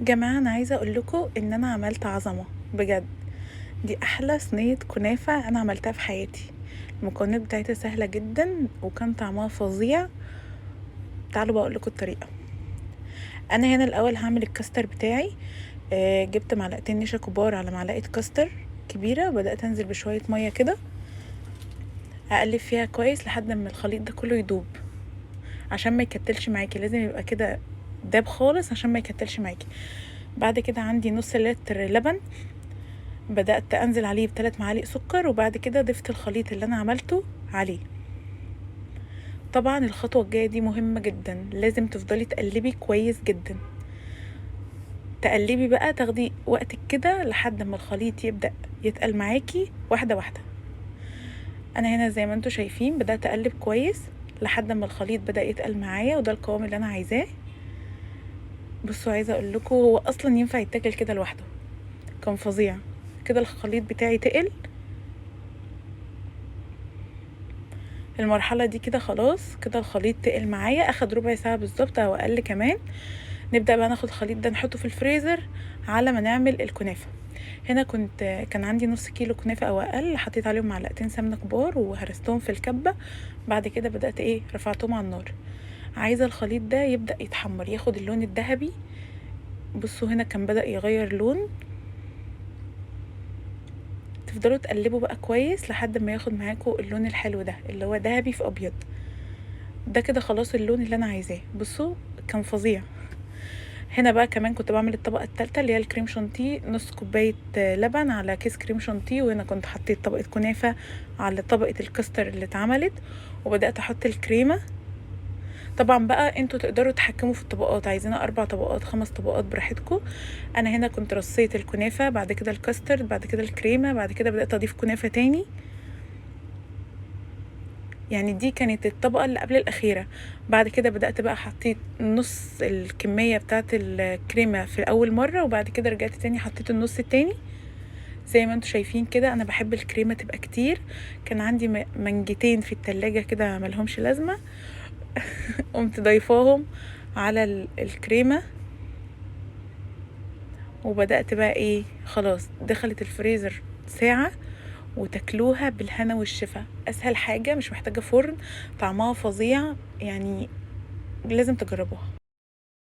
جماعة، انا عايزة اقول لكم ان انا عملت عظمة بجد. دي احلى صينية كنافة انا عملتها في حياتي. المكونات بتاعتها سهلة جدا وكان طعمها فظيع. تعالوا بقول لكم الطريقة. انا هنا الاول هعمل الكاستر بتاعي. جبت معلقتين نشا كبار على معلقة كاستر كبيرة، بدأت انزل بشوية مية كده، اقلب فيها كويس لحد ما الخليط ده كله يدوب، عشان ما يكتلش معاكي. لازم يبقى كده داب خالص عشان ما يكتلش معاكي. بعد كده عندي نص لتر لبن، بدأت انزل عليه ب3 معالق سكر، وبعد كده ضفت الخليط اللي انا عملته عليه. طبعا الخطوة الجاية دي مهمة جدا، لازم تفضلي تقلبي كويس جدا. تقلبي بقى، تاخدي وقتك كده لحد ما الخليط يبدأ يتقل معاكي واحدة واحدة. انا هنا زي ما انتوا شايفين بدأت اقلب كويس لحد ما الخليط بدأ يتقل معايا، وده القوام اللي انا عايزاه. بصوا، عايزة اقول لكم هو اصلا ينفع يتاكل كده لوحده، كان فظيع. كده الخليط بتاعي تقل. المرحلة دي كده خلاص، كده الخليط تقل معايا، اخد ربع ساعة بالظبط او اقل كمان. نبدأ بقى ناخد الخليط ده نحطه في الفريزر على ما نعمل الكنافة. هنا كان عندي نص كيلو كنافة او اقل، حطيت عليهم معلقتين سمنة كبار وهرستهم في الكبة. بعد كده بدأت رفعتهم على النار. عايزة الخليط ده يبدأ يتحمر، ياخد اللون الذهبي. بصوا هنا كان بدأ يغير لون. تفضلوا تقلبوا بقى كويس لحد ما ياخد معاكم اللون الحلو ده اللي هو ذهبي في ابيض. ده كده خلاص اللون اللي انا عايزاه. بصوا كان فظيع. هنا بقى كمان كنت بعمل الطبقة التالتة اللي هي الكريم شانتيه، نص كوباية لبن على كيس كريم شانتيه، وهنا كنت حطيت طبقة كنافة على طبقة الكاستر اللي اتعملت، وبدأت احط الكريمة. طبعا بقى انتوا تقدروا تحكموا في الطبقات، عايزينها 4 طبقات 5 طبقات براحتكم. انا هنا كنت رصيت الكنافة، بعد كده الكاستر، بعد كده الكريمة، بعد كده بدأت اضيف كنافة تاني. يعني دي كانت الطبقة اللي قبل الأخيرة. بعد كده بدأت بقى حطيت نص الكمية بتاعة الكريمة في أول مرة، وبعد كده رجعت تاني حطيت النص التاني. زي ما انتوا شايفين كده، أنا بحب الكريمة تبقى كتير. كان عندي منجتين في التلاجة كده ملهمش لازمة قمت ضيفاهم على الكريمة. وبدأت بقى خلاص دخلت الفريزر ساعة، وتاكلوها بالهنا والشفا. اسهل حاجة، مش محتاجة فرن، طعمها فظيع يعني. لازم تجربوها.